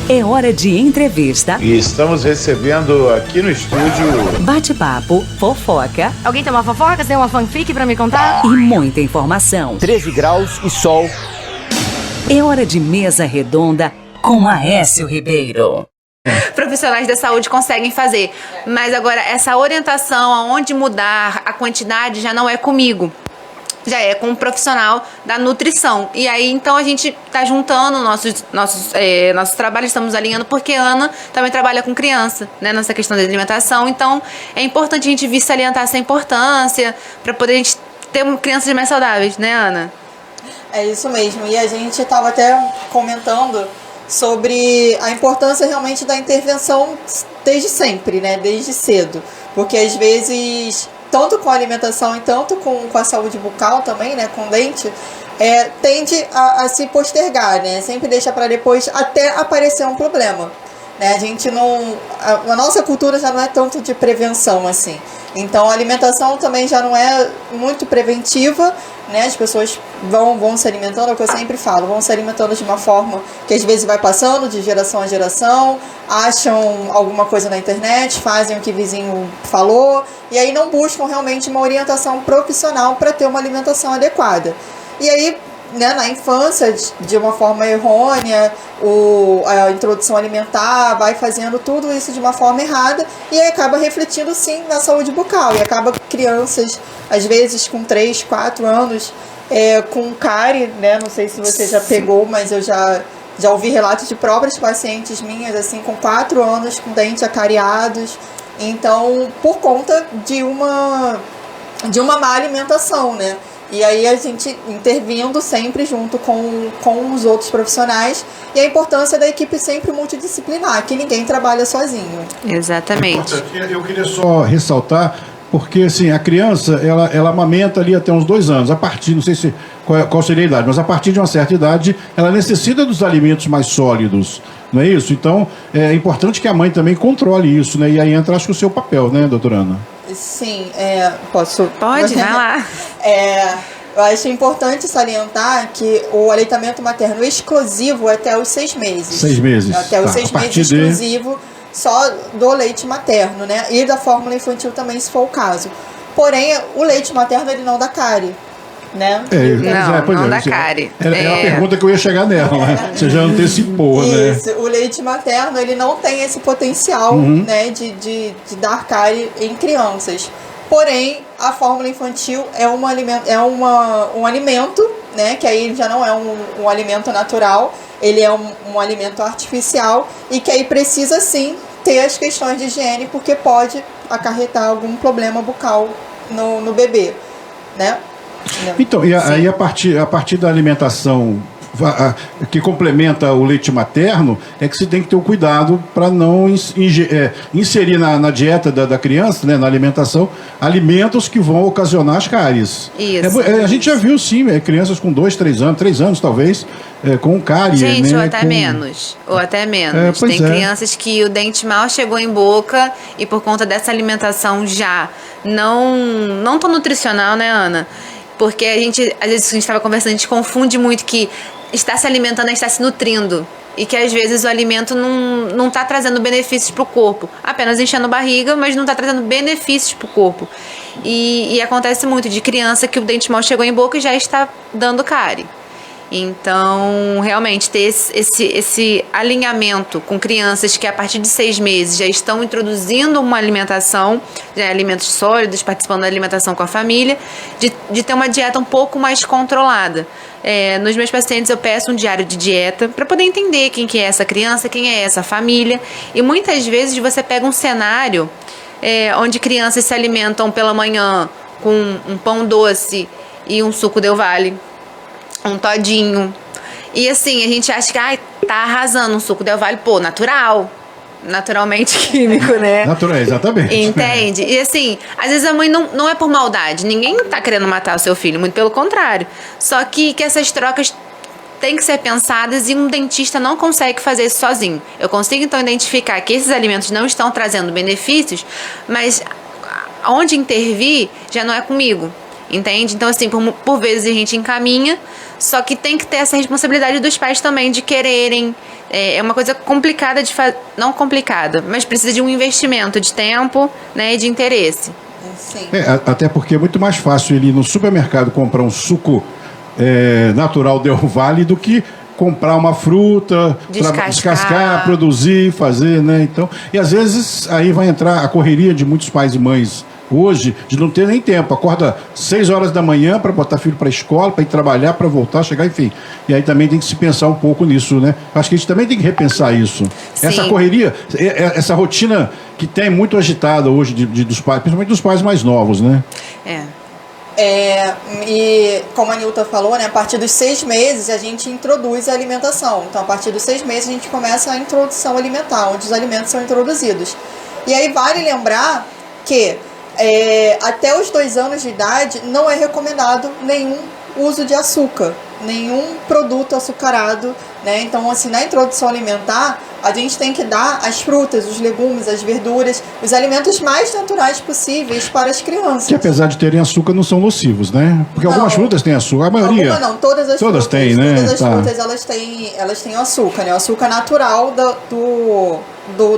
É hora de entrevista. E estamos recebendo aqui no estúdio Bate-papo, fofoca. Alguém tem uma fofoca? Tem uma fanfic pra me contar? E muita informação. 13 graus e sol. É hora de mesa redonda com Aécio Ribeiro. Profissionais da saúde conseguem fazer, mas agora essa orientação aonde mudar a quantidade já não é comigo, já é com um profissional da nutrição. E aí então a gente está juntando nossos trabalhos, estamos alinhando, porque a Ana também trabalha com criança, né, nessa questão da alimentação. Então é importante a gente vir salientar essa importância para poder a gente ter crianças mais saudáveis, né, Ana? É isso mesmo, e a gente estava até comentando sobre a importância realmente da intervenção desde sempre, né? Desde cedo, porque às vezes, tanto com a alimentação e tanto com a saúde bucal também, né? Com dente, tende a se postergar, né? Sempre deixa para depois até aparecer um problema, né? A gente não... A nossa cultura já não é tanto de prevenção assim. Então a alimentação também já não é muito preventiva, né? As pessoas vão se alimentando, é o que eu sempre falo, vão se alimentando de uma forma que às vezes vai passando de geração a geração, acham alguma coisa na internet, fazem o que o vizinho falou, e aí não buscam realmente uma orientação profissional para ter uma alimentação adequada. E aí, né, na infância, de uma forma errônea, a introdução alimentar vai fazendo tudo isso de uma forma errada e aí acaba refletindo sim na saúde bucal, e acaba crianças, às vezes com 3, 4 anos, com cárie, né? Não sei se você já pegou, mas eu já ouvi relatos de próprias pacientes minhas, assim, com 4 anos, com dentes acariados. Então, por conta de uma má alimentação, né? E aí a gente intervindo sempre junto com os outros profissionais, e a importância da equipe sempre multidisciplinar, que ninguém trabalha sozinho. Exatamente. Eu queria só ressaltar, porque assim, a criança, ela amamenta ali até uns 2 anos, a partir, não sei se qual seria a idade, mas a partir de uma certa idade, ela necessita dos alimentos mais sólidos, não é isso? Então, é importante que a mãe também controle isso, né? E aí entra, acho que o seu papel, né, doutora Ana? Sim, posso... Pode, vai lá. Eu acho importante salientar que o aleitamento materno exclusivo é até os 6 meses. 6 meses. Até os 6 meses exclusivo só do leite materno, né? E da fórmula infantil também, se for o caso. Porém, o leite materno, ele não dá cárie, né? Não dá cárie. É a pergunta que eu ia chegar nela, né? Você já antecipou, isso, né? O leite materno, ele não tem esse potencial, né, de dar cárie em crianças. Porém, a fórmula infantil é um alimento, né, que aí já não é um alimento natural, ele é um alimento artificial, e que aí precisa sim ter as questões de higiene, porque pode acarretar algum problema bucal no bebê, né? Então, e aí a partir da alimentação que complementa o leite materno, é que você tem que ter o cuidado para não inserir na dieta da criança, né, na alimentação, alimentos que vão ocasionar as cáries. Isso. A gente já viu, sim, crianças com 2, 3 anos, 3 anos talvez, com cárie. Gente, né, ou até menos. Ou até menos. Tem crianças que o dente mal chegou em boca e por conta dessa alimentação já não tão nutricional, né, Ana? Porque às vezes a gente estava conversando, a gente confunde muito que está se alimentando é estar se nutrindo. E que às vezes o alimento não está trazendo benefícios para o corpo. Apenas enchendo a barriga, mas não está trazendo benefícios para o corpo. E acontece muito de criança que o dente mal chegou em boca e já está dando cárie. Então, realmente, ter esse alinhamento com crianças que a partir de 6 meses já estão introduzindo uma alimentação, alimentos sólidos, participando da alimentação com a família, de ter uma dieta um pouco mais controlada. Nos meus pacientes eu peço um diário de dieta para poder entender quem que é essa criança, quem é essa família. E muitas vezes você pega um cenário onde crianças se alimentam pela manhã com um pão doce e um suco Del Valle, um todinho. E assim, a gente acha que tá arrasando um suco Del Valle, natural. Naturalmente químico, né? Natural, exatamente. Entende? E assim, às vezes a mãe não é por maldade. Ninguém tá querendo matar o seu filho, muito pelo contrário. Só que essas trocas têm que ser pensadas e um dentista não consegue fazer isso sozinho. Eu consigo então identificar que esses alimentos não estão trazendo benefícios, mas onde intervir já não é comigo. Entende? Então, assim, por vezes a gente encaminha, só que tem que ter essa responsabilidade dos pais também de quererem. É uma coisa complicada de fazer, não complicada, mas precisa de um investimento de tempo, né, e de interesse. Sim. Até porque é muito mais fácil ele ir no supermercado comprar um suco natural Del Valle do que comprar uma fruta, descascar, produzir, fazer, né? Então, e às vezes aí vai entrar a correria de muitos pais e mães hoje, de não ter nem tempo. Acorda 6 horas da manhã para botar filho para a escola, para ir trabalhar, para voltar, chegar, enfim. E aí também tem que se pensar um pouco nisso, né? Acho que a gente também tem que repensar isso. Sim. Essa correria, essa rotina que tem muito agitada hoje dos pais, principalmente dos pais mais novos, né? E como a Nilton falou, né, a partir dos 6 meses a gente introduz a alimentação. Então, a partir dos 6 meses a gente começa a introdução alimentar, onde os alimentos são introduzidos. E aí vale lembrar que até os 2 anos de idade não é recomendado nenhum uso de açúcar, nenhum produto açucarado, né? Então, assim, na introdução alimentar, a gente tem que dar as frutas, os legumes, as verduras, os alimentos mais naturais possíveis para as crianças. Que apesar de terem açúcar, não são nocivos, né? Porque algumas frutas têm açúcar, a maioria... Algumas não, todas as frutas têm, né? Todas as frutas, elas têm açúcar, né? O açúcar natural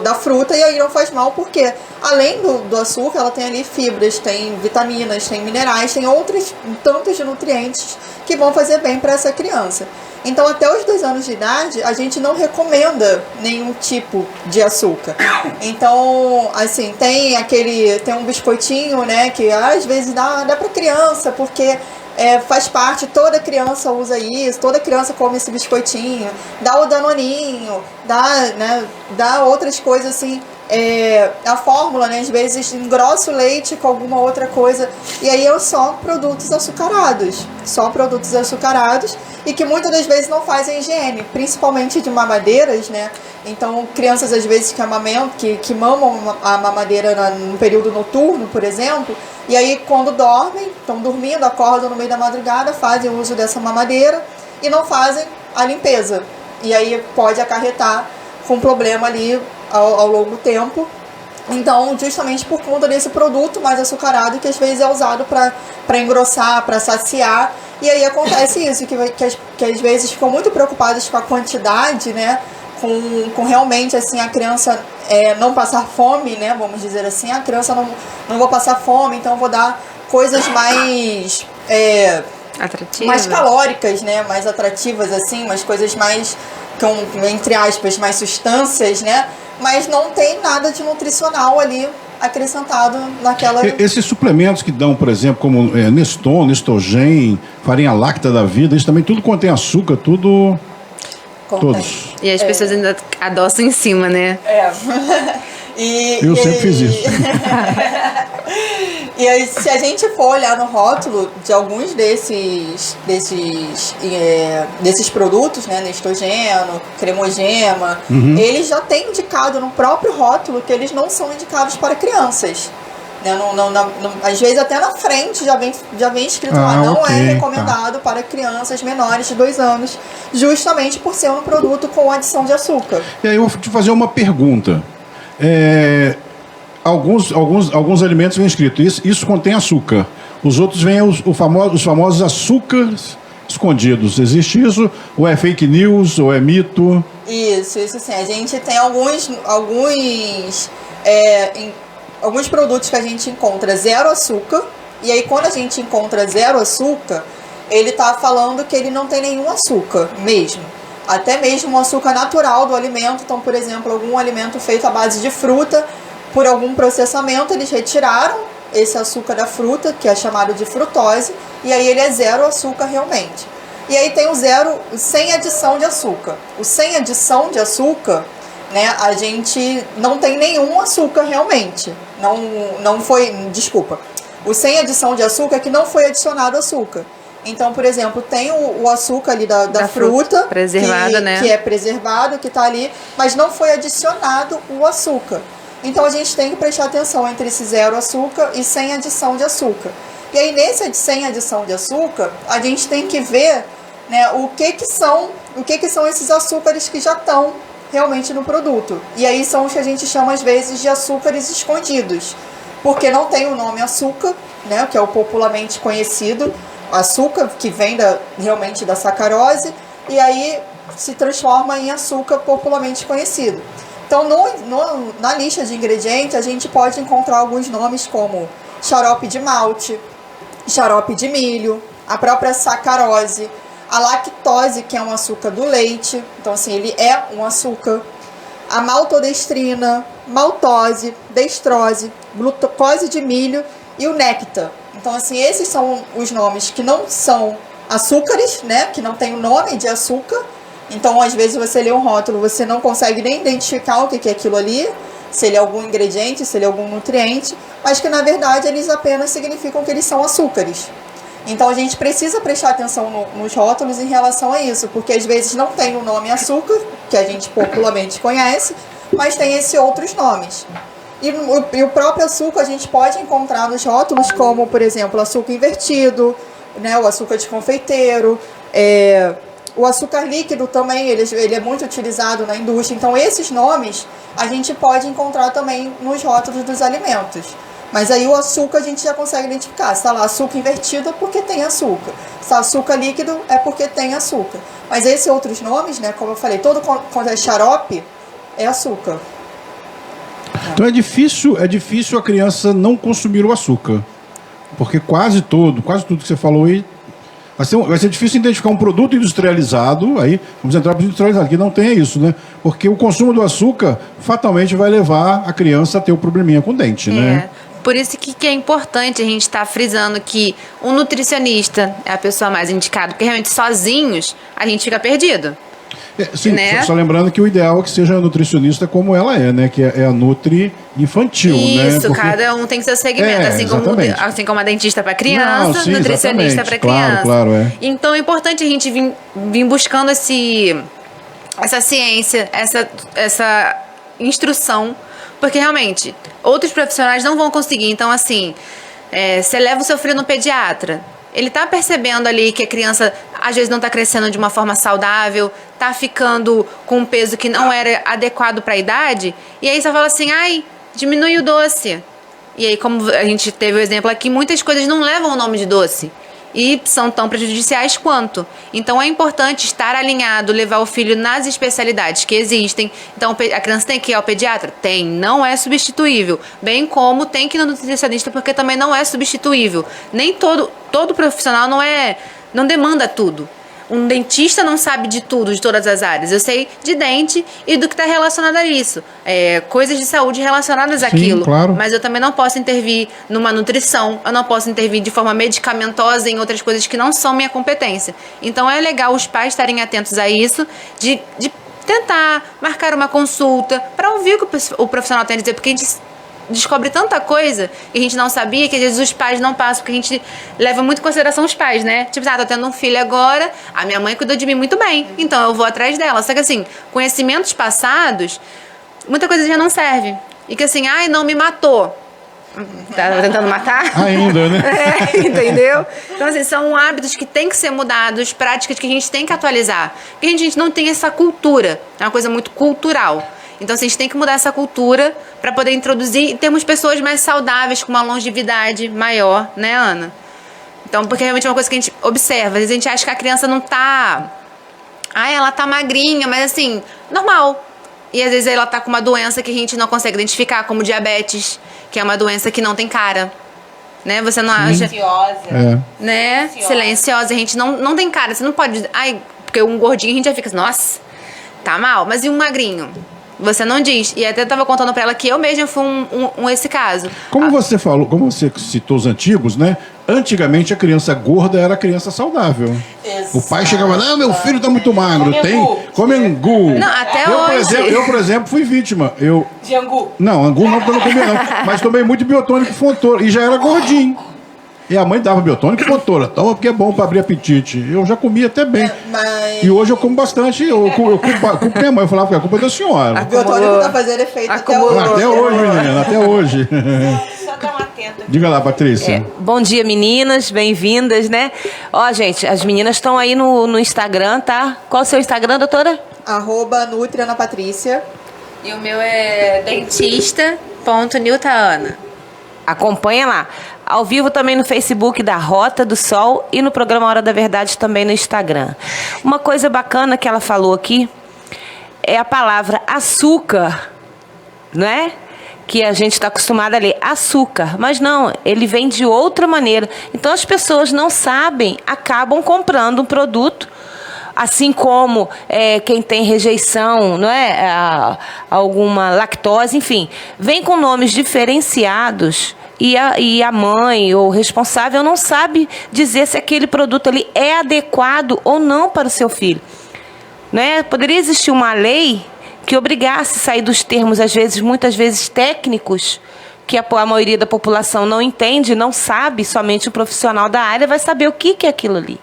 da fruta, e aí não faz mal porque, além do açúcar, ela tem ali fibras, tem vitaminas, tem minerais, tem outros tantos de nutrientes que vão fazer bem para essa criança. Então, até os 2 anos de idade, a gente não recomenda nenhum tipo de açúcar. Então, assim, tem um biscoitinho, né, que às vezes dá para criança, porque faz parte, toda criança usa isso, toda criança come esse biscoitinho, dá o danoninho, dá outras coisas assim, a fórmula, né, às vezes engrossa o leite com alguma outra coisa, e aí só produtos açucarados, e que muitas das vezes não fazem higiene, principalmente de mamadeiras, né? Então, crianças às vezes que amamentam, que mamam a mamadeira no período noturno, por exemplo, e aí quando dormem, estão dormindo, acordam no meio da madrugada, fazem uso dessa mamadeira e não fazem a limpeza. E aí pode acarretar com problema ali ao longo do tempo. Então, justamente por conta desse produto mais açucarado, que às vezes é usado para engrossar, para saciar, e aí acontece isso, que às vezes ficam muito preocupados com a quantidade, né? Com realmente assim a criança não passar fome, né? Vamos dizer assim, a criança não vou passar fome, então vou dar coisas mais atrativas, mais calóricas, né? Mais atrativas assim, umas coisas mais com, entre aspas, mais substâncias, né? Mas não tem nada de nutricional ali acrescentado naquela... Esses suplementos que dão, por exemplo, como Neston, Nestogen, farinha láctea da vida, isso também tudo contém açúcar, tudo... Contém. Todos. E as pessoas ainda adoçam em cima, né? Eu sempre fiz isso. E aí, se a gente for olhar no rótulo de alguns desses produtos, né, Nestogeno, Cremogema, eles já têm indicado no próprio rótulo que eles não são indicados para crianças. Né? Às vezes até na frente já vem escrito lá, não é recomendado para crianças menores de 2 anos, justamente por ser um produto com adição de açúcar. E aí eu vou te fazer uma pergunta. Alguns alimentos vem escrito, isso contém açúcar. Os outros vêm os famosos açúcares escondidos. Existe isso? Ou é fake news? Ou é mito? Isso sim. A gente tem alguns produtos que a gente encontra 0 açúcar. E aí quando a gente encontra 0 açúcar, ele está falando que ele não tem nenhum açúcar mesmo. Até mesmo o açúcar natural do alimento. Então, por exemplo, algum alimento feito à base de fruta, por algum processamento, eles retiraram esse açúcar da fruta, que é chamado de frutose, e aí ele é 0 açúcar realmente. E aí tem o 0 sem adição de açúcar. O sem adição de açúcar, né, a gente não tem nenhum açúcar realmente. Não foi, desculpa. O sem adição de açúcar é que não foi adicionado açúcar. Então, por exemplo, tem o açúcar ali da fruta, preservada, né? Que é preservado, que está ali, mas não foi adicionado o açúcar. Então a gente tem que prestar atenção entre esse 0 açúcar e sem adição de açúcar. E aí nesse sem adição de açúcar, a gente tem que ver, né, o que são esses açúcares que já estão realmente no produto. E aí são os que a gente chama às vezes de açúcares escondidos. porque não tem o nome açúcar, né, que é o popularmente conhecido, açúcar, que vem realmente da sacarose, e aí se transforma em açúcar popularmente conhecido. Então, na lista de ingredientes, a gente pode encontrar alguns nomes como xarope de malte, xarope de milho, a própria sacarose, a lactose, que é um açúcar do leite, então assim, ele é um açúcar, a maltodestrina, maltose, destrose, glucose de milho e o néctar. Então assim, esses são os nomes que não são açúcares, né, que não tem o nome de açúcar. Então, às vezes, você lê um rótulo, você não consegue nem identificar o que é aquilo ali, se ele é algum ingrediente, se ele é algum nutriente, mas que, na verdade, eles apenas significam que eles são açúcares. Então, a gente precisa prestar atenção nos rótulos em relação a isso, porque, às vezes, não tem o nome açúcar, que a gente popularmente conhece, mas tem esses outros nomes. E o próprio açúcar a gente pode encontrar nos rótulos como, por exemplo, açúcar invertido, né, o açúcar de confeiteiro, o açúcar líquido também, ele é muito utilizado na indústria. Então, esses nomes a gente pode encontrar também nos rótulos dos alimentos. Mas aí o açúcar a gente já consegue identificar. Se está lá açúcar invertido é porque tem açúcar. Se está açúcar líquido é porque tem açúcar. Mas esses outros nomes, né, como eu falei, todo quanto é xarope é açúcar. Então é difícil a criança não consumir o açúcar. Porque quase tudo que você falou aí, vai ser difícil identificar um produto industrializado, aí vamos entrar para o industrializado, que não tenha isso, né? Porque o consumo do açúcar fatalmente vai levar a criança a ter o probleminha com o dente, né? Por isso que é importante a gente estar frisando que o nutricionista é a pessoa mais indicada, porque realmente sozinhos a gente fica perdido. Sim, né? só lembrando que o ideal é que seja a nutricionista como ela é, né? Que é a nutri infantil, né? Isso, porque cada um tem seu segmento, assim como a dentista para criança, nutricionista para criança. Claro, Então é importante a gente vir buscando essa ciência, essa instrução, porque realmente outros profissionais não vão conseguir. Então, assim, você leva o seu filho no pediatra, ele tá percebendo ali que a criança às vezes não tá crescendo de uma forma saudável, tá ficando com um peso que não era adequado para a idade, e aí você fala assim, diminui o doce. E aí, como a gente teve o exemplo aqui, muitas coisas não levam o nome de doce e são tão prejudiciais quanto. Então é importante estar alinhado, levar o filho nas especialidades que existem. Então a criança tem que ir ao pediatra? Tem, não é substituível. Bem como tem que ir no nutricionista, porque também não é substituível. Nem todo profissional não demanda tudo. Um dentista não sabe de tudo, de todas as áreas. Eu sei de dente e do que está relacionado a isso. Coisas de saúde relacionadas àquilo. Claro. Mas eu também não posso intervir numa nutrição, eu não posso intervir de forma medicamentosa em outras coisas que não são minha competência. Então é legal os pais estarem atentos a isso, de tentar marcar uma consulta para ouvir o que o profissional tem a dizer, porque a gente descobre tanta coisa que a gente não sabia, que às vezes os pais não passam, porque a gente leva muito em consideração os pais, né? Tipo, tô tendo um filho agora, a minha mãe cuidou de mim muito bem, então eu vou atrás dela. Só que assim, conhecimentos passados, muita coisa já não serve. E que assim, não me matou. Tá tentando matar? Ainda, né? Entendeu? Então, assim, são hábitos que têm que ser mudados, práticas que a gente tem que atualizar. Porque a gente não tem essa cultura, é uma coisa muito cultural. Então, assim, a gente tem que mudar essa cultura para poder introduzir e termos pessoas mais saudáveis, com uma longevidade maior, né, Ana? Então, porque realmente é uma coisa que a gente observa. Às vezes a gente acha que a criança não tá... ela tá magrinha, mas assim, normal. E às vezes ela tá com uma doença que a gente não consegue identificar, como diabetes, que é uma doença que não tem cara. Né? Você não acha... Silenciosa. Né? Silenciosa. A gente não tem cara. Você não pode... porque um gordinho a gente já fica assim, nossa, tá mal. Mas e um magrinho? Você não diz. E até estava contando para ela que eu mesma fui esse caso. Como você falou, como você citou os antigos, né? Antigamente a criança gorda era a criança saudável. Exato. O pai chegava, não, meu filho tá muito magro, come angu. Não, até hoje. Eu, por exemplo, fui vítima. De angu? Não, angu não, porque eu não comia não. Mas tomei muito biotônico Fontoura e já era gordinho. E a mãe dava biotônico e Fontoura. Toma porque é bom para abrir apetite. Eu já comia até bem. E hoje eu como bastante. Eu culpo minha mãe. Eu falava que a culpa é da senhora. O biotônico tá fazendo efeito até hoje. Até hoje, menina. Até hoje. Só dá uma atenta. Diga lá, Patrícia. Bom dia, meninas. Bem-vindas, né? Ó, gente, as meninas estão aí no Instagram, tá? Qual o seu Instagram, doutora? @NutriAnaPatrícia. E o meu é dentista.niltaana. Acompanha lá. Ao vivo também no Facebook da Rota do Sol e no programa Hora da Verdade também no Instagram. Uma coisa bacana que ela falou aqui é a palavra açúcar, não é? Que a gente está acostumado a ler açúcar, mas não, ele vem de outra maneira. Então as pessoas não sabem, acabam comprando um produto, assim como quem tem rejeição, não é? Alguma lactose, enfim, vem com nomes diferenciados e a mãe ou o responsável não sabe dizer se aquele produto ali é adequado ou não para o seu filho. Né? Poderia existir uma lei que obrigasse a sair dos termos, muitas vezes técnicos, que a maioria da população não entende, não sabe, somente o profissional da área vai saber o que é aquilo ali.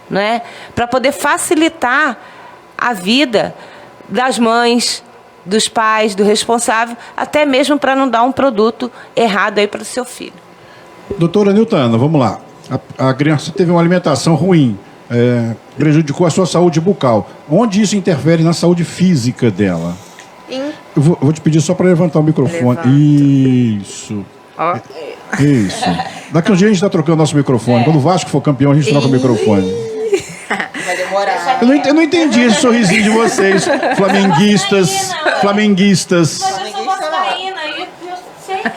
Né? Para poder facilitar a vida das mães, dos pais, do responsável, até mesmo para não dar um produto errado aí para o seu filho. Doutora Niltana, vamos lá. A criança teve uma alimentação ruim, prejudicou a sua saúde bucal. Onde isso interfere na saúde física dela? Eu vou te pedir só para levantar o microfone. Levanto. Isso. Isso. Daqui um dia a gente está trocando nosso microfone. Quando o Vasco for campeão, a gente troca o microfone. Vai demorar. Eu não entendi esse sorrisinho de vocês, flamenguistas.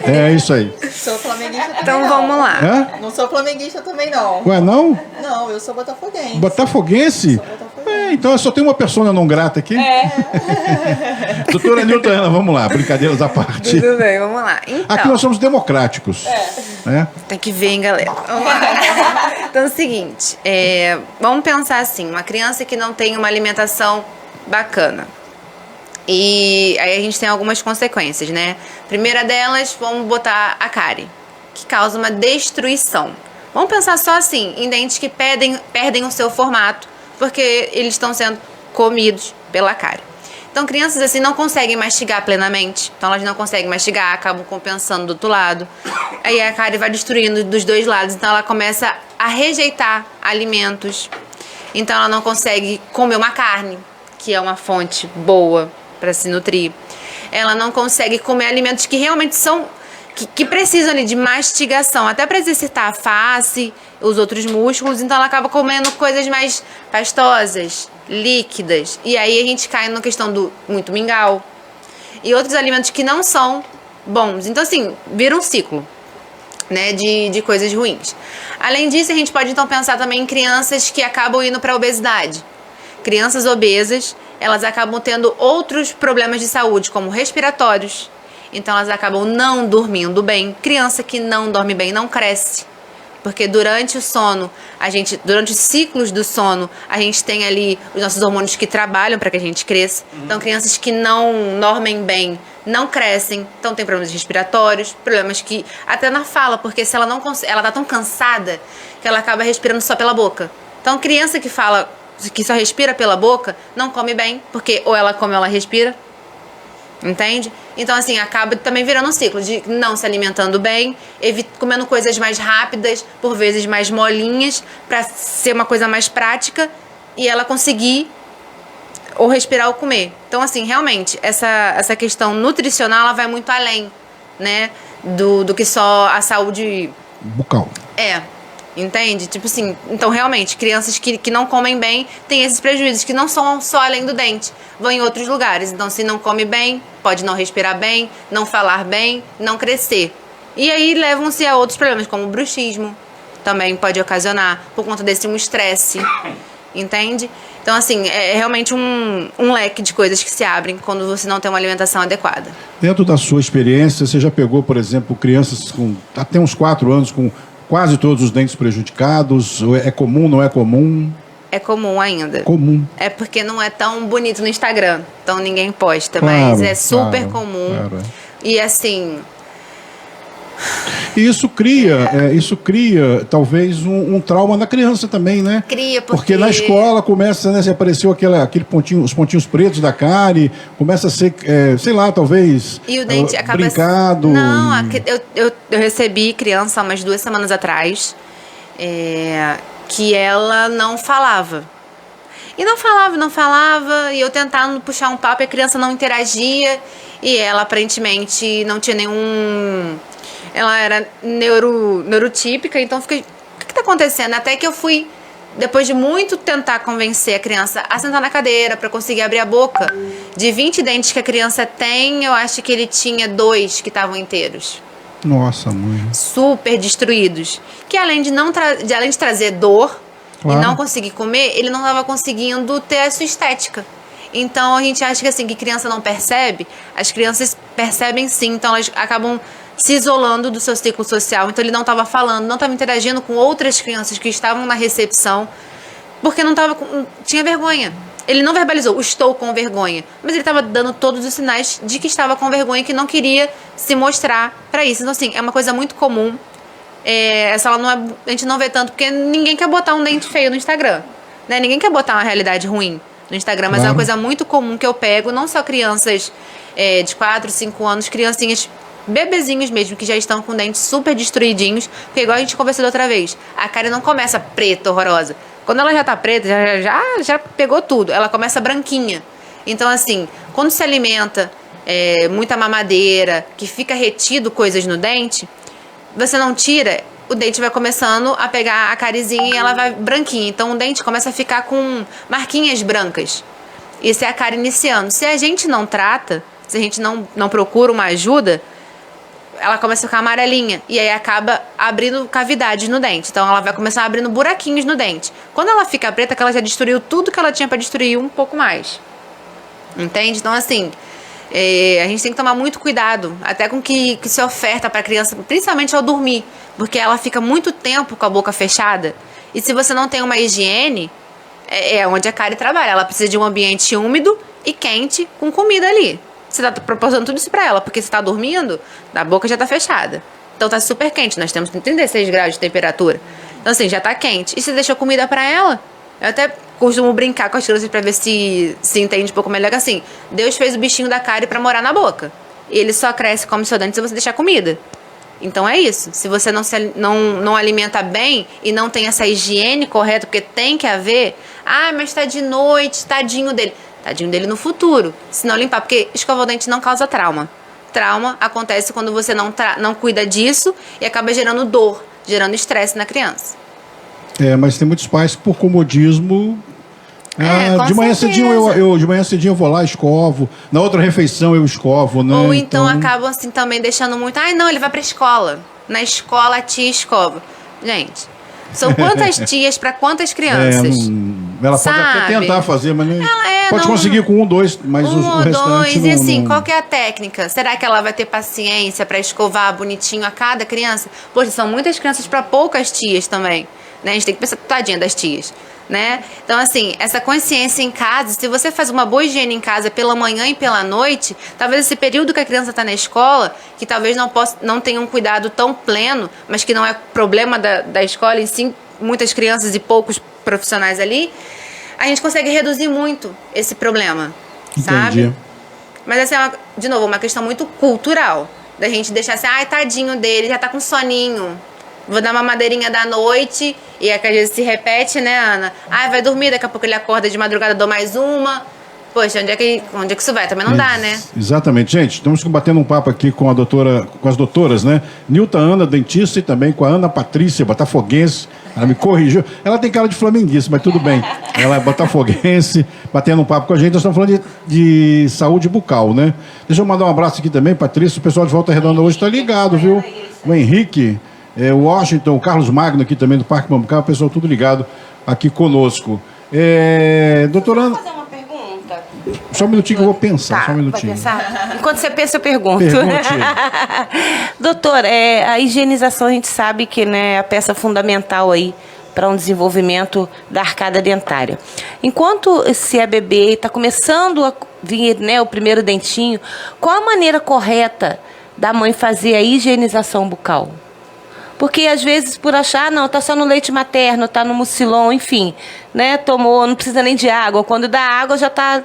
É isso aí. Sou flamenguista também. Então não. vamos lá. Não sou flamenguista também, não. Ué, não? Não, eu sou botafoguense. Botafoguense? Então eu só tenho uma persona não grata aqui. Doutora Niltana, vamos lá, brincadeiras à parte. Tudo bem, vamos lá. Então, aqui nós somos democráticos. Né? tem que ver, hein, galera. Vamos lá. Então é o seguinte, vamos pensar assim, uma criança que não tem uma alimentação bacana. E aí a gente tem algumas consequências, né? Primeira delas, vamos botar a cárie, que causa uma destruição. Vamos pensar só assim, em dentes que perdem o seu formato, porque eles estão sendo comidos pela cárie. Então, crianças assim não conseguem mastigar plenamente. Então, elas não conseguem mastigar, acabam compensando do outro lado. Aí a cárie vai destruindo dos dois lados. Então, ela começa a rejeitar alimentos. Então, ela não consegue comer uma carne, que é uma fonte boa para se nutrir. Ela não consegue comer alimentos que realmente são... que precisam ali de mastigação, até para exercitar a face, os outros músculos. Então ela acaba comendo coisas mais pastosas, líquidas. E aí a gente cai na questão do muito mingau e outros alimentos que não são bons. Então assim, vira um ciclo, né, de coisas ruins. Além disso, a gente pode então pensar também em crianças que acabam indo para a obesidade. Crianças obesas, elas acabam tendo outros problemas de saúde, como respiratórios. Então elas acabam não dormindo bem. Criança que não dorme bem não cresce. Porque durante o sono, durante os ciclos do sono, a gente tem ali os nossos hormônios que trabalham para que a gente cresça. Então crianças que não dormem bem não crescem. Então tem problemas respiratórios, problemas que até na fala, porque se ela não ela tá tão cansada que ela acaba respirando só pela boca. Então criança que fala que só respira pela boca não come bem, porque ou ela come ou ela respira. Entende? Então, assim, acaba também virando um ciclo de não se alimentando bem, comendo coisas mais rápidas, por vezes mais molinhas, para ser uma coisa mais prática e ela conseguir ou respirar ou comer. Então, assim, realmente, essa questão nutricional, ela vai muito além, né, do que só a saúde bucal. Entende? Tipo assim, então realmente, crianças que não comem bem têm esses prejuízos, que não são só além do dente, vão em outros lugares. Então, se não come bem, pode não respirar bem, não falar bem, não crescer. E aí levam-se a outros problemas, como o bruxismo, também pode ocasionar, por conta desse estresse, entende? Então, assim, é realmente um leque de coisas que se abrem quando você não tem uma alimentação adequada. Dentro da sua experiência, você já pegou, por exemplo, crianças com até uns 4 anos com quase todos os dentes prejudicados? É comum, não é comum? É comum ainda. Comum. É porque não é tão bonito no Instagram, então ninguém posta, claro, mas é super comum. Claro. E assim... E isso cria talvez um trauma na criança também, né? Cria, porque na escola começa, né, se apareceu aquele pontinho, os pontinhos pretos da cárie, começa a ser, sei lá, talvez e o dente acaba brincado. Não, eu recebi criança há umas 2 semanas atrás, que ela não falava. E não falava, e eu tentando puxar um papo e a criança não interagia, e ela aparentemente não tinha nenhum... ela era neurotípica, então fiquei, o que tá acontecendo? Até que eu fui, depois de muito tentar convencer a criança a sentar na cadeira para conseguir abrir a boca, de 20 dentes que a criança tem, eu acho que ele tinha 2 que estavam inteiros. Nossa, mãe. Super destruídos. Que além de trazer dor, claro, e não conseguir comer, ele não estava conseguindo ter a sua estética. Então a gente acha que assim, que criança não percebe, as crianças percebem sim, então elas acabam se isolando do seu ciclo social. Então ele não estava falando, não estava interagindo com outras crianças que estavam na recepção, porque tinha vergonha. Ele não verbalizou, estou com vergonha, mas ele estava dando todos os sinais de que estava com vergonha e que não queria se mostrar para isso. Então assim, é uma coisa muito comum. Essa a gente não vê tanto, porque ninguém quer botar um dente feio no Instagram, né? Ninguém quer botar uma realidade ruim no Instagram, mas claro, é uma coisa muito comum que eu pego, não só crianças de 4, 5 anos, criancinhas, bebezinhos mesmo, que já estão com dentes super destruidinhos, porque igual a gente conversou da outra vez, a cara não começa preta, horrorosa. Quando ela já tá preta, já pegou tudo, ela começa branquinha. Então assim, quando se alimenta muita mamadeira, que fica retido coisas no dente, você não tira, o dente vai começando a pegar a carizinha e ela vai branquinha. Então o dente começa a ficar com marquinhas brancas. Isso é a cárie iniciando. Se a gente não trata, se a gente não procura uma ajuda, ela começa a ficar amarelinha. E aí acaba abrindo cavidades no dente. Então ela vai começar abrindo buraquinhos no dente. Quando ela fica preta, que ela já destruiu tudo que ela tinha para destruir, um pouco mais. Entende? Então assim, a gente tem que tomar muito cuidado, até com o que se oferta para a criança, principalmente ao dormir, porque ela fica muito tempo com a boca fechada, e se você não tem uma higiene, é onde a cárie trabalha. Ela precisa de um ambiente úmido e quente com comida ali. Você está proporcionando tudo isso para ela, porque você está dormindo, a boca já está fechada, então está super quente, nós temos 36 graus de temperatura, então assim, já está quente, e você deixou comida para ela. Eu até costumo brincar com as crianças para ver se entende um pouco melhor, que assim, Deus fez o bichinho da cárie para morar na boca. E ele só cresce, come seu dente se você deixar comida. Então é isso. Se você não alimenta bem e não tem essa higiene correta, porque tem que haver, mas tá de noite, tadinho dele. Tadinho dele no futuro, se não limpar, porque escovar o dente não causa trauma. Trauma acontece quando você não cuida disso e acaba gerando dor, gerando estresse na criança. Mas tem muitos pais que por comodismo, de manhã cedinho eu vou lá, escovo, na outra refeição eu escovo, né? Ou então acabam assim também deixando muito, não, ele vai pra escola, na escola a tia escova. Gente, são quantas tias para quantas crianças? Ela pode até tentar fazer, mas pode conseguir com 1, 2, mas o restante não. E assim, qual que é a técnica? Será que ela vai ter paciência para escovar bonitinho a cada criança? Poxa, são muitas crianças para poucas tias também, né? A gente tem que pensar, tadinha das tias, né? Então assim, essa consciência em casa, se você faz uma boa higiene em casa pela manhã e pela noite, talvez esse período que a criança está na escola, que talvez não tenha um cuidado tão pleno, mas que não é problema da escola em si, muitas crianças e poucos profissionais ali, a gente consegue reduzir muito esse problema. Entendi. Sabe? Mas assim, de novo, uma questão muito cultural, da gente deixar assim, tadinho dele, já tá com soninho, vou dar uma madeirinha da noite, e às vezes se repete, né, Ana? Vai dormir, daqui a pouco ele acorda de madrugada, dou mais uma. Poxa, onde é que isso vai? Também não dá, né? Exatamente. Gente, estamos batendo um papo aqui com as doutoras, né? Nilta Ana, dentista, e também com a Ana Patrícia, botafoguense. Ela me corrigiu. Ela tem cara de flamenguista, mas tudo bem. Ela é botafoguense, batendo um papo com a gente. Nós estamos falando de saúde bucal, né? Deixa eu mandar um abraço aqui também, Patrícia. O pessoal de Volta Redonda hoje está ligado, viu? O Henrique, o Washington, o Carlos Magno aqui também do Parque Mambucaba. O pessoal tudo ligado aqui conosco. Doutora Ana... Só um minutinho que eu vou pensar. Só um minutinho. Vai pensar? Enquanto você pensa, eu pergunto. Pergunte. Doutor, a higienização a gente sabe que, né, é a peça fundamental aí para um desenvolvimento da arcada dentária. Enquanto se é bebê e está começando a vir, né, o primeiro dentinho, qual a maneira correta da mãe fazer a higienização bucal? Porque às vezes por achar, não, tá só no leite materno, tá no mucilon, enfim, né, tomou, não precisa nem de água, quando dá água já tá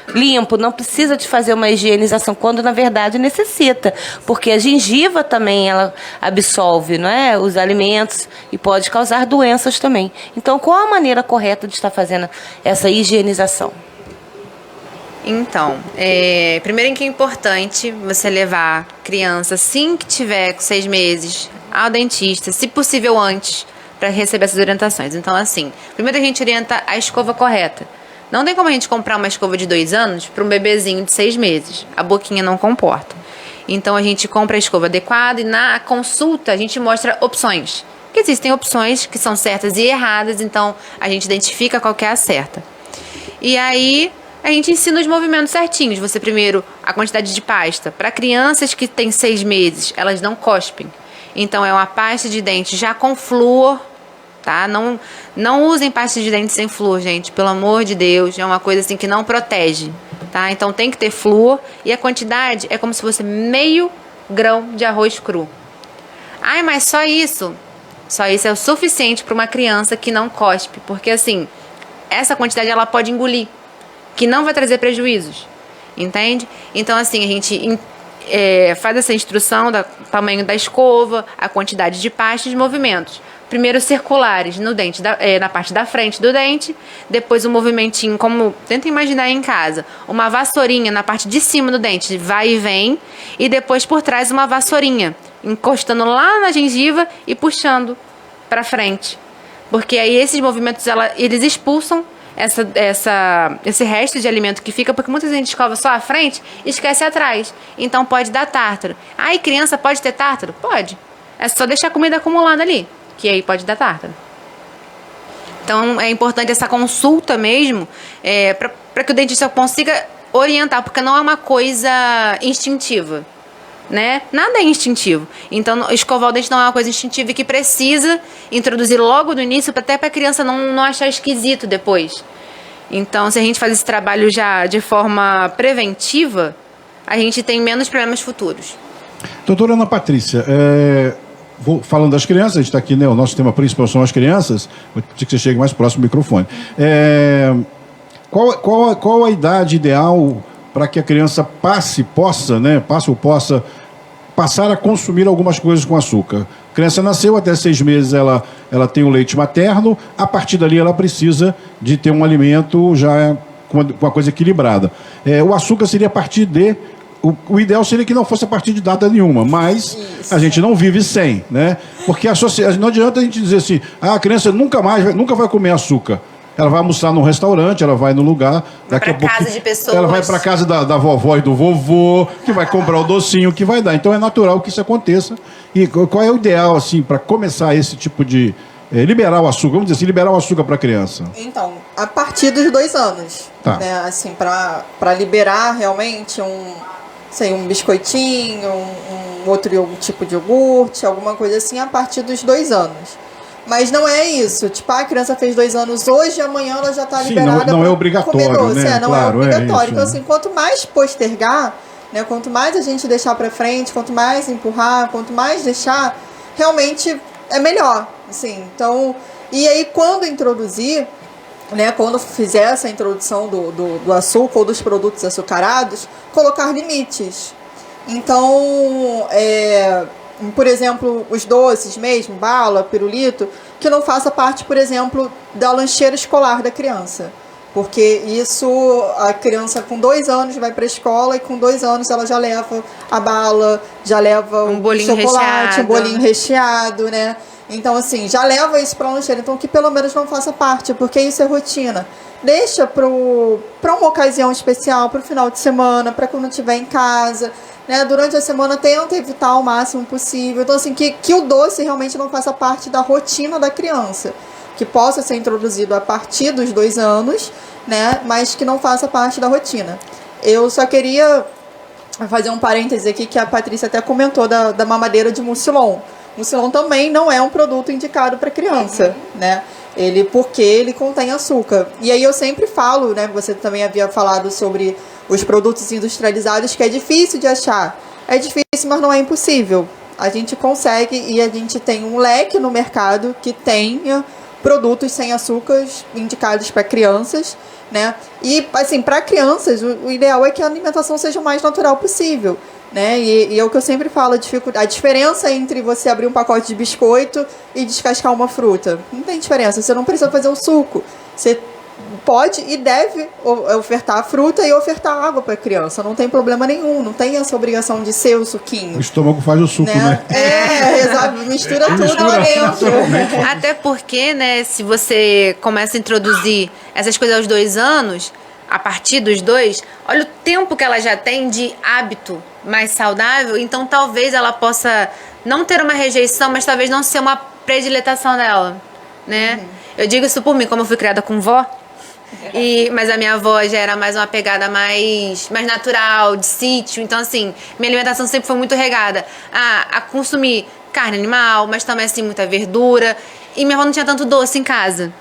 limpo, não precisa de fazer uma higienização, quando na verdade necessita, porque a gengiva também ela absorve, não é, os alimentos e pode causar doenças também. Então, qual a maneira correta de estar fazendo essa higienização? Então, primeiro que é importante você levar criança, assim que tiver com 6 meses, ao dentista, se possível antes, para receber essas orientações. Então, assim, primeiro a gente orienta a escova correta. Não tem como a gente comprar uma escova de 2 anos para um bebezinho de 6 meses. A boquinha não comporta. Então, a gente compra a escova adequada e na consulta a gente mostra opções. Porque existem opções que são certas e erradas, então a gente identifica qual que é a certa. E aí a gente ensina os movimentos certinhos. Você primeiro, a quantidade de pasta. Para crianças que têm 6 meses, elas não cospem. Então é uma pasta de dente já com flúor, tá? Não usem pasta de dente sem flúor, gente. Pelo amor de Deus, é uma coisa assim que não protege, tá? Então tem que ter flúor e a quantidade é como se fosse meio grão de arroz cru. Ai, mas só isso? Só isso é o suficiente para uma criança que não cospe, porque assim, essa quantidade ela pode engolir, que não vai trazer prejuízos, entende? Então assim, a gente faz essa instrução do tamanho da escova, a quantidade de pasta e os movimentos. Primeiro circulares no dente, na parte da frente do dente, depois um movimentinho, como tenta imaginar aí em casa, uma vassourinha na parte de cima do dente, vai e vem, e depois por trás uma vassourinha, encostando lá na gengiva e puxando para frente. Porque aí esses movimentos, eles expulsam esse resto de alimento que fica, porque muita gente escova só a frente e esquece atrás. Então pode dar tártaro. Ai, criança pode ter tártaro? Pode. É só deixar a comida acumulada ali, que aí pode dar tártaro. Então é importante essa consulta mesmo, para que o dentista consiga orientar, porque não é uma coisa instintiva, né? Nada é instintivo. Então, escovar o dente não é uma coisa instintiva e que precisa introduzir logo no início, até para a criança não achar esquisito depois. Então, se a gente faz esse trabalho já de forma preventiva, a gente tem menos problemas futuros. Doutora Ana Patrícia, falando das crianças, a gente está aqui, né? O nosso tema principal são as crianças. Vou pedir que você chegue mais próximo do microfone. Qual a idade ideal para que a criança possa passar a consumir algumas coisas com açúcar? A criança nasceu, até 6 meses ela tem o leite materno, a partir dali ela precisa de ter um alimento já com uma coisa equilibrada. O açúcar seria a partir de... O ideal seria que não fosse a partir de data nenhuma, mas a gente não vive sem, né? Porque não adianta a gente dizer assim, a criança nunca vai comer açúcar. Ela vai almoçar num restaurante, ela vai no lugar... Daqui a pouco casa de pessoas. Ela vai para casa da vovó e do vovô, que vai comprar o docinho que vai dar. Então é natural que isso aconteça. E qual é o ideal, assim, para começar esse tipo de... liberar o açúcar, vamos dizer assim, liberar o açúcar para a criança? Então, a partir dos 2 anos. Tá. Né? Assim, para liberar realmente um biscoitinho, um outro tipo de iogurte, alguma coisa assim, a partir dos 2 anos. Mas não é isso. Tipo, a criança fez 2 anos hoje, amanhã ela já está liberada. Não é obrigatório, doce. né? Não claro, é obrigatório. Isso, então, assim, quanto mais postergar, né, quanto mais a gente deixar para frente, quanto mais empurrar, quanto mais deixar, realmente é melhor. Assim, então, e aí quando introduzir, né, quando fizer essa introdução do açúcar ou dos produtos açucarados, colocar limites. Então, por exemplo, os doces mesmo, bala, pirulito, que não faça parte, por exemplo, da lancheira escolar da criança. Porque isso, a criança com 2 anos vai para a escola e com 2 anos ela já leva a bala, já leva um bolinho chocolate, recheado. Um bolinho recheado, né? Então, assim, já leva isso para a lancheira. Então, que pelo menos não faça parte, porque isso é rotina. Deixa para uma ocasião especial, para o final de semana, para quando estiver em casa. Né? Durante a semana, tenta evitar o máximo possível. Então, assim, que o doce realmente não faça parte da rotina da criança. Que possa ser introduzido a partir dos 2 anos, né? Mas que não faça parte da rotina. Eu só queria fazer um parêntese aqui, que a Patrícia até comentou da mamadeira de Mucilon. Mucilon também não é um produto indicado para criança, né? Porque ele contém açúcar. E aí eu sempre falo, né? Você também havia falado sobre os produtos industrializados, que é difícil de achar. É difícil, mas não é impossível. A gente consegue e a gente tem um leque no mercado que tenha produtos sem açúcares indicados para crianças, né? E, assim, para crianças, o ideal é que a alimentação seja o mais natural possível, né? E é o que eu sempre falo, a diferença entre você abrir um pacote de biscoito e descascar uma fruta. Não tem diferença, você não precisa fazer um suco. Você pode e deve ofertar fruta e ofertar água para a criança. Não tem problema nenhum, não tem essa obrigação de ser o suquinho. O estômago faz o suco, né? Exato, mistura tudo lá dentro. Até porque, né, se você começa a introduzir essas coisas aos 2 anos, a partir dos 2, olha o tempo que ela já tem de hábito mais saudável, então talvez ela possa não ter uma rejeição, mas talvez não ser uma prediletação dela, né? Eu digo isso por mim, como eu fui criada com vó, mas a minha avó já era mais uma pegada mais natural, de sítio. Então, assim, minha alimentação sempre foi muito regada a consumir carne animal, mas também, assim, muita verdura. E minha avó não tinha tanto doce em casa.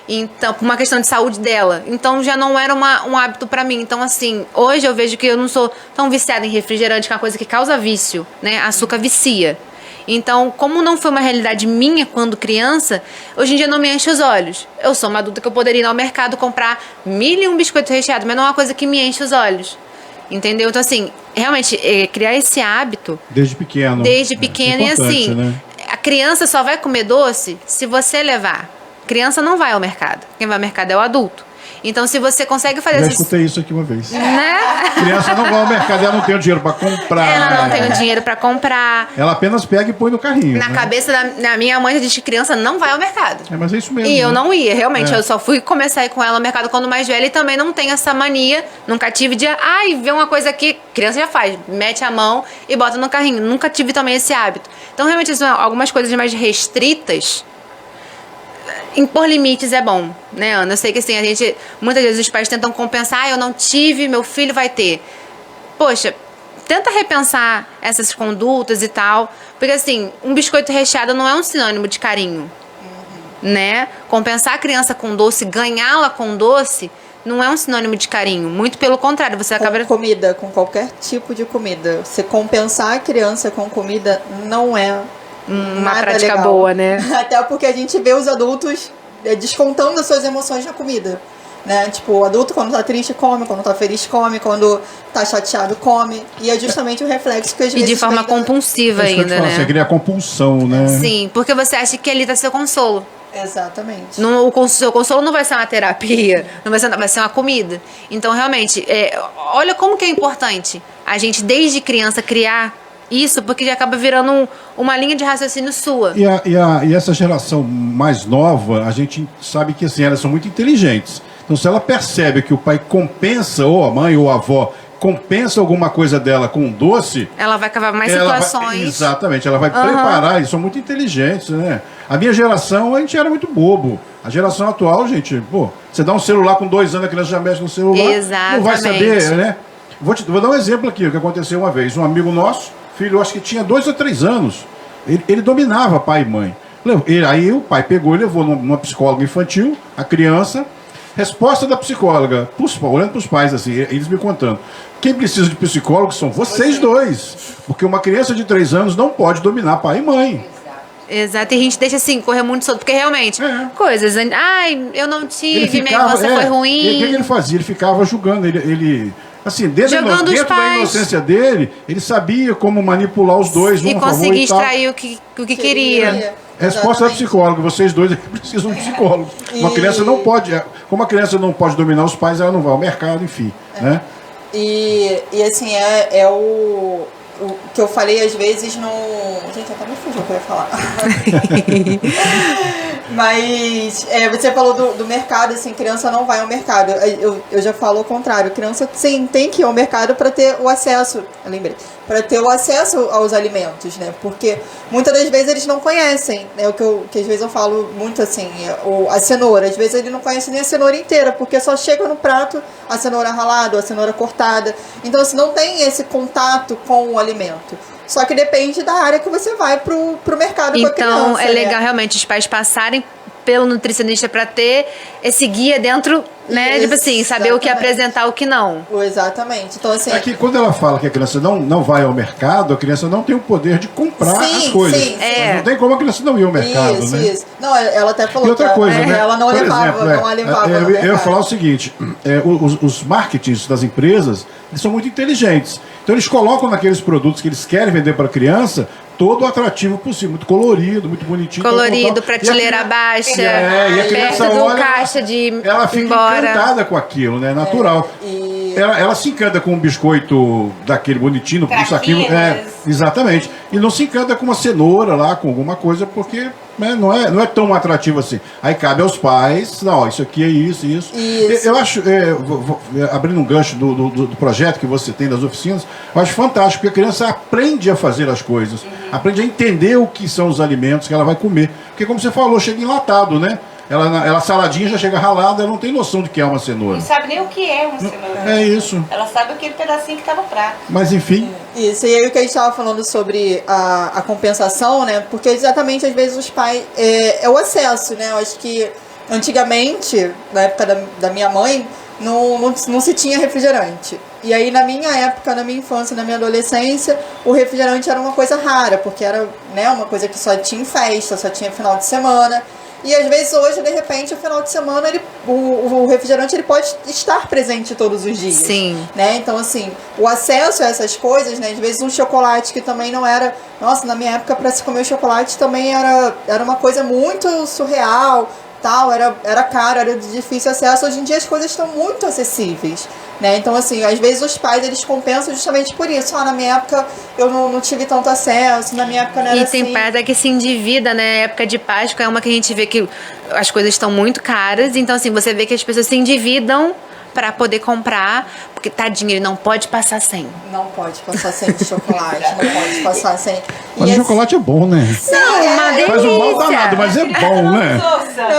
Então, por uma questão de saúde dela. Então, já não era um hábito pra mim. Então, assim, hoje eu vejo que eu não sou tão viciada em refrigerante, que é uma coisa que causa vício, né? Açúcar vicia. Então, como não foi uma realidade minha quando criança, hoje em dia não me enche os olhos. Eu sou uma adulta que eu poderia ir ao mercado comprar 1001 biscoito recheado, mas não é uma coisa que me enche os olhos. Entendeu? Então, assim, realmente, criar esse hábito... Desde pequeno. Desde pequeno. E assim, né? A criança só vai comer doce se você levar. Criança não vai ao mercado. Quem vai ao mercado é o adulto. Então, se você consegue fazer... Já escutei isso aqui uma vez. Né? Criança não vai ao mercado, ela não tem o dinheiro para comprar. Ela não tem o dinheiro para comprar. Ela apenas pega e põe no carrinho. Na cabeça da minha mãe, diz que criança não vai ao mercado. Mas é isso mesmo. E eu não ia, realmente. É. Eu só fui começar a ir com ela ao mercado quando mais velha e também não tenho essa mania. Nunca tive de, ver uma coisa aqui. Criança já faz. Mete a mão e bota no carrinho. Nunca tive também esse hábito. Então, realmente, são algumas coisas mais restritas. Impor limites é bom, né, Ana? Eu sei que assim, muitas vezes os pais tentam compensar, eu não tive, meu filho vai ter. Poxa, tenta repensar essas condutas e tal, porque assim, um biscoito recheado não é um sinônimo de carinho, né? Compensar a criança com doce, ganhá-la com doce, não é um sinônimo de carinho, muito pelo contrário, você acaba... Com comida, com qualquer tipo de comida, você compensar a criança com comida não é uma nada prática legal. boa, né? Até porque a gente vê os adultos descontando as suas emoções na comida, né? Tipo, o adulto quando tá triste come, quando tá feliz come, quando tá chateado come, e é justamente o reflexo que às vezes... E de forma compulsiva ainda, né? Você cria compulsão, né? Sim, porque você acha que ali tá seu consolo. Exatamente. O seu consolo não vai ser uma terapia, vai ser uma comida. Então, realmente, olha como que é importante a gente, desde criança, criar isso, porque já acaba virando uma linha de raciocínio sua. E essa geração mais nova, a gente sabe que assim, elas são muito inteligentes. Então, se ela percebe que o pai compensa, ou a mãe ou a avó, compensa alguma coisa dela com um doce... Ela vai cavar mais situações. Exatamente, ela vai preparar, eles são muito inteligentes, né? A minha geração, a gente era muito bobo. A geração atual, gente, você dá um celular com 2 anos, a criança já mexe no celular, não vai saber, né? Vou dar um exemplo aqui, o que aconteceu uma vez. Um amigo nosso, filho, acho que tinha 2 ou 3 anos, ele dominava pai e mãe. Aí o pai pegou e levou numa psicóloga infantil, a criança. Resposta da psicóloga, olhando para os pais assim, eles me contando. Quem precisa de psicólogo são vocês dois. Porque uma criança de 3 anos não pode dominar pai e mãe. Exato, e a gente deixa assim, correr muito solto, porque realmente, coisas, eu não tive, minha infância foi ruim. E o que ele fazia? Ele ficava julgando, ele assim, dentro da inocência dele, ele sabia como manipular os dois, e conseguir extrair o que queria. Resposta da psicóloga, vocês dois precisam de um psicólogo. Uma criança não pode, como a criança não pode dominar os pais, ela não vai ao mercado, enfim, né? E assim, o que eu falei às vezes no... Gente, até me fugiu o que eu ia falar. Mas você falou do mercado, assim, criança não vai ao mercado. Eu já falo o contrário. Criança, sim, tem que ir ao mercado para ter o acesso, eu lembrei, para ter o acesso aos alimentos, né? Porque muitas das vezes eles não conhecem, né? Que às vezes eu falo muito assim, a cenoura. Às vezes ele não conhece nem a cenoura inteira, porque só chega no prato a cenoura ralada, a cenoura cortada. Então, assim, não tem esse contato com o alimento. Só que depende da área que você vai pro mercado com a criança. Então, é legal realmente os pais passarem pelo nutricionista para ter esse guia dentro, né? Tipo assim, saber o que apresentar, o que não. Exatamente. Então, assim... É que quando ela fala que a criança não vai ao mercado, a criança não tem o poder de comprar as coisas. Sim. Não tem como a criança não ir ao mercado, isso, né? Isso. Não, ela até falou e outra coisa, né? Ela não levava, não a levava no mercado. Eu ia falar o seguinte, os marketings das empresas, eles são muito inteligentes. Então eles colocam naqueles produtos que eles querem vender para a criança todo o atrativo possível, muito colorido, muito bonitinho. Colorido, prateleira baixa, e a criança perto do olha, caixa de ela fica embora. encantada com aquilo, né? Natural. Ela se encanta com um biscoito daquele bonitinho, com saquinho. Exatamente. E não se encanta com uma cenoura lá, com alguma coisa, porque né, não é tão atrativo assim. Aí cabe aos pais, não, isso aqui é isso. Eu acho, abrindo um gancho do projeto que você tem das oficinas, eu acho fantástico, porque a criança aprende a fazer as coisas, aprende a entender o que são os alimentos que ela vai comer. Porque como você falou, chega enlatado, né? Ela saladinha já chega ralada, ela não tem noção de que é uma cenoura. Não sabe nem o que é uma cenoura. É isso. Ela sabe aquele pedacinho que tá no prato. Mas enfim. Isso, e aí o que a gente estava falando sobre a compensação, né? Porque exatamente às vezes os pais. É o acesso, né? Eu acho que antigamente, na época da minha mãe, não se tinha refrigerante. E aí na minha época, na minha infância, na minha adolescência, o refrigerante era uma coisa rara, porque era, né, uma coisa que só tinha em festa, só tinha final de semana. E às vezes hoje, de repente, o final de semana, o refrigerante ele pode estar presente todos os dias. Sim. Né? Então, assim, o acesso a essas coisas, né? Às vezes um chocolate que também não era... Nossa, na minha época, para se comer chocolate também era uma coisa muito surreal, tal, era caro, era de difícil acesso. Hoje em dia as coisas estão muito acessíveis. Né? Então, assim, às vezes os pais, eles compensam justamente por isso. Na minha época eu não tive tanto acesso, na minha época não era assim. E tem pai até que se endivida, né? A época de Páscoa é uma que a gente vê que as coisas estão muito caras. Então, assim, você vê que as pessoas se endividam para poder comprar, porque tadinho, ele não pode passar sem. Não pode passar sem chocolate, não pode passar sem. Mas o chocolate é bom, né? Não, uma delícia. Faz um mal danado, mas é bom, né?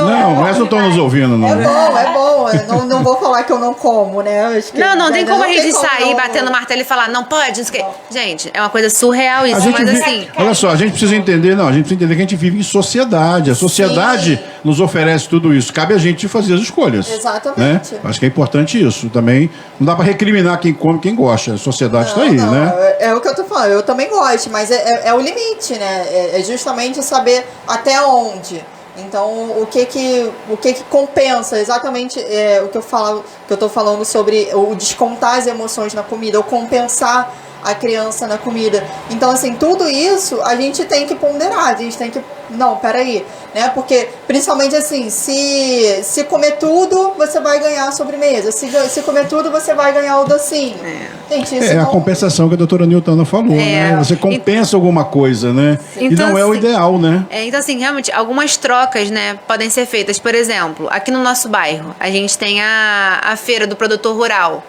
Não, eles não estão nos ouvindo, não. É bom. Não vou falar que eu não como, né? Acho que não tem como a gente sair não, batendo martelo e falar, não pode, não sei o quê. Gente, é uma coisa surreal isso, mas assim... Olha só, a gente precisa entender que a gente vive em sociedade. A sociedade nos oferece tudo isso. Cabe a gente fazer as escolhas. Exatamente. Né? Acho que é importante isso. Também não dá para recriminar quem come, quem gosta. A sociedade está aí, né? É o que eu tô falando. Eu também gosto, mas é o limite, né? É justamente saber até onde. Então, o que compensa exatamente o que eu tô falando sobre o descontar as emoções na comida, ou compensar a criança na comida. Então, assim, tudo isso a gente tem que ponderar, a gente tem que... Não, peraí, né? Porque, principalmente assim, se comer tudo, você vai ganhar a sobremesa. Se comer tudo, você vai ganhar o docinho. Gente, isso a compensação que a doutora Niltana falou, né? Você compensa alguma coisa, né? Então, e não é o ideal, né? Então, assim, realmente, algumas trocas, né, podem ser feitas. Por exemplo, aqui no nosso bairro, a gente tem a feira do produtor rural.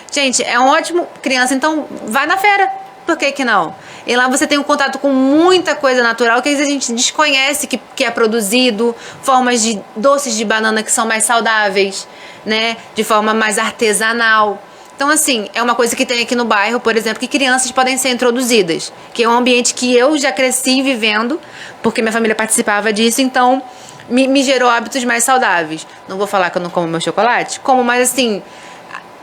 Gente, é um ótimo criança, então vai na feira. Por que não? E lá você tem um contato com muita coisa natural que às vezes a gente desconhece que é produzido, formas de doces de banana que são mais saudáveis, né? De forma mais artesanal. Então, assim, é uma coisa que tem aqui no bairro, por exemplo, que crianças podem ser introduzidas, que é um ambiente que eu já cresci vivendo, porque minha família participava disso, então me gerou hábitos mais saudáveis. Não vou falar que eu não como meu chocolate, como, mas assim,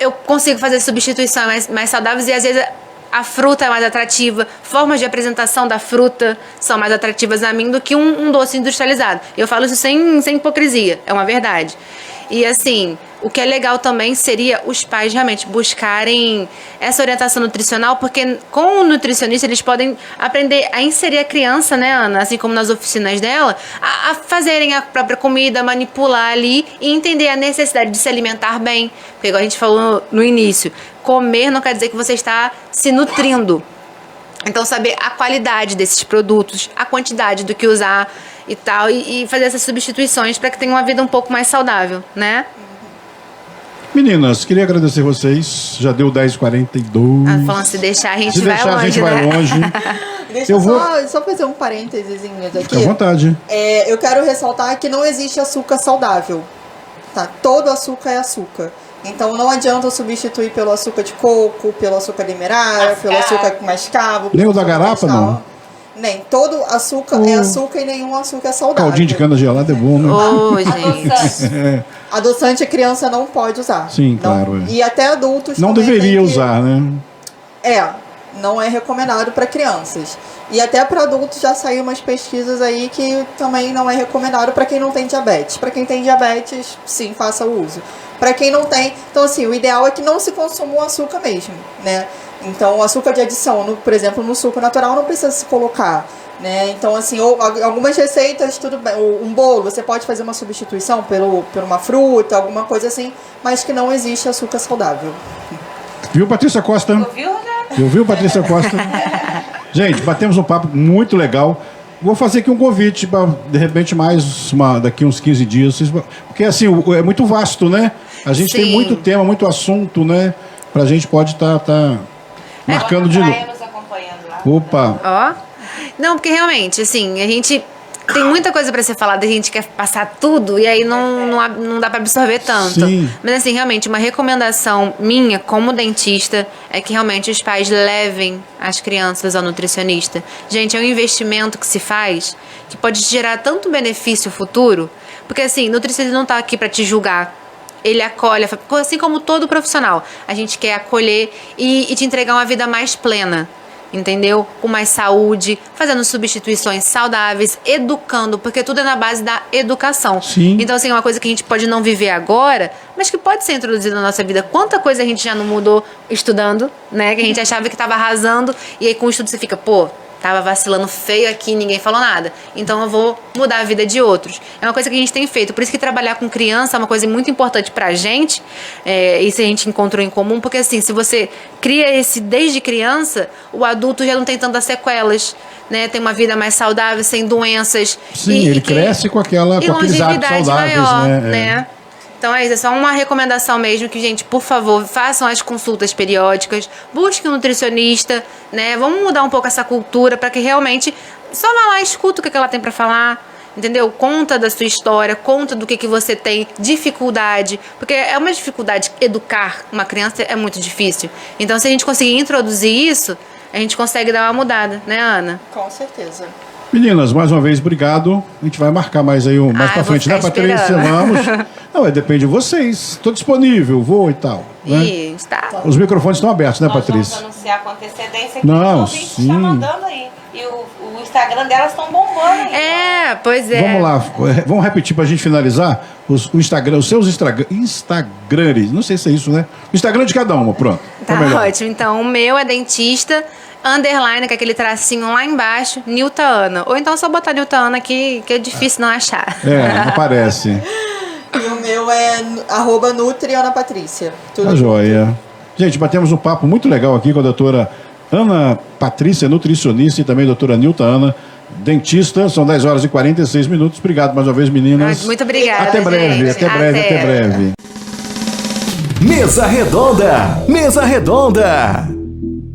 eu consigo fazer substituições mais saudáveis e às vezes a fruta é mais atrativa, formas de apresentação da fruta são mais atrativas a mim do que um doce industrializado. Eu falo isso sem hipocrisia, é uma verdade. E assim, o que é legal também seria os pais realmente buscarem essa orientação nutricional, porque com o nutricionista eles podem aprender a inserir a criança, né, Ana, assim como nas oficinas dela, a fazerem a própria comida, manipular ali e entender a necessidade de se alimentar bem. Porque igual a gente falou no início, comer não quer dizer que você está se nutrindo. Então, saber a qualidade desses produtos, a quantidade do que usar e tal, e fazer essas substituições para que tenha uma vida um pouco mais saudável, né? Meninas, queria agradecer vocês. Já deu 10h42. Falando, se deixar a gente se vai deixar, longe, a gente né? vai longe. Deixa eu só fazer um parênteses aqui. Fique à vontade. Eu quero ressaltar que não existe açúcar saudável. Tá? Todo açúcar é açúcar. Então não adianta substituir pelo açúcar de coco, pelo açúcar demerara, pelo açúcar mascavo. Nem o da garapa, não? Nem. Todo açúcar é açúcar e nenhum açúcar é saudável. Caldinho de cana gelada é bom, né? Gente. Adoçante a criança não pode usar. Sim, não, claro. E até adultos não deveria usar, né? Não é recomendado para crianças. E até para adultos já saiu umas pesquisas aí que também não é recomendado para quem não tem diabetes. Para quem tem diabetes, sim, faça o uso. Para quem não tem, então assim, o ideal é que não se consuma o açúcar mesmo, né? Então, o açúcar de adição, por exemplo, no suco natural não precisa se colocar, né? Então, assim, algumas receitas, tudo bem. Um bolo, você pode fazer uma substituição por uma fruta, alguma coisa assim, mas que não existe açúcar saudável. Viu, Patrícia Costa? Ouviu, Patrícia Costa? Gente, batemos um papo muito legal. Vou fazer aqui um convite para, de repente, daqui uns 15 dias. Porque, assim, é muito vasto, né? A gente tem muito tema, muito assunto, né? Pra gente pode estar marcando de novo. Opa! Ó. Não, porque realmente, assim, a gente tem muita coisa pra ser falada, a gente quer passar tudo e aí não dá pra absorver tanto. Sim. Mas, assim, realmente, uma recomendação minha como dentista é que realmente os pais levem as crianças ao nutricionista. Gente, é um investimento que se faz que pode gerar tanto benefício futuro, porque, assim, o nutricionista não tá aqui pra te julgar. Ele acolhe, assim como todo profissional. A gente quer acolher e te entregar uma vida mais plena. Entendeu? Com mais saúde, fazendo substituições saudáveis, educando, porque tudo é na base da educação. Sim. Então, assim, é uma coisa que a gente pode não viver agora, mas que pode ser introduzida na nossa vida. Quanta coisa a gente já não mudou estudando, né? Que a gente achava que estava arrasando, e aí com o estudo você fica, tava vacilando feio aqui, ninguém falou nada. Então eu vou mudar a vida de outros. É uma coisa que a gente tem feito. Por isso que trabalhar com criança é uma coisa muito importante pra gente. Isso a gente encontrou em comum. Porque assim, se você cria desde criança, o adulto já não tem tantas sequelas. Né? Tem uma vida mais saudável, sem doenças. Sim, ele cresce com aqueles hábitos saudáveis. Maior, né? Então é isso, é só uma recomendação mesmo que, gente, por favor, façam as consultas periódicas, busquem um nutricionista, né? Vamos mudar um pouco essa cultura para que realmente só vá lá e escuta o que ela tem para falar, entendeu? Conta da sua história, conta do que você tem dificuldade, porque é uma dificuldade educar uma criança, é muito difícil. Então, se a gente conseguir introduzir isso, a gente consegue dar uma mudada, né, Ana? Com certeza. Meninas, mais uma vez, obrigado. A gente vai marcar mais aí mais pra frente, né, Patrícia? Vamos. Não, depende de vocês. Estou disponível, vou e tal. Né? Está. Os microfones estão abertos, né, Nós Patrícia? vamos anunciar com antecedência que Não, os ouvintes sim. estão mandando aí. E o Instagram delas estão bombando aí. Pois é. Vamos lá, vamos repetir pra gente finalizar os seus Instagrams. Não sei se é isso, né? O Instagram de cada uma, pronto. Tá ótimo. Então, o meu é dentista, _, que é aquele tracinho lá embaixo, Nilta Ana. Ou então só botar Nilta Ana aqui, que é difícil não achar. Não aparece. E o meu é @NutriAnaPatrícia. Tá joia. Gente, batemos um papo muito legal aqui com a doutora Ana Patrícia, nutricionista, e também a doutora Nilta Ana, dentista. São 10 horas e 46 minutos. Obrigado mais uma vez, meninas. Muito obrigada, Até breve, gente. até breve. Mesa Redonda.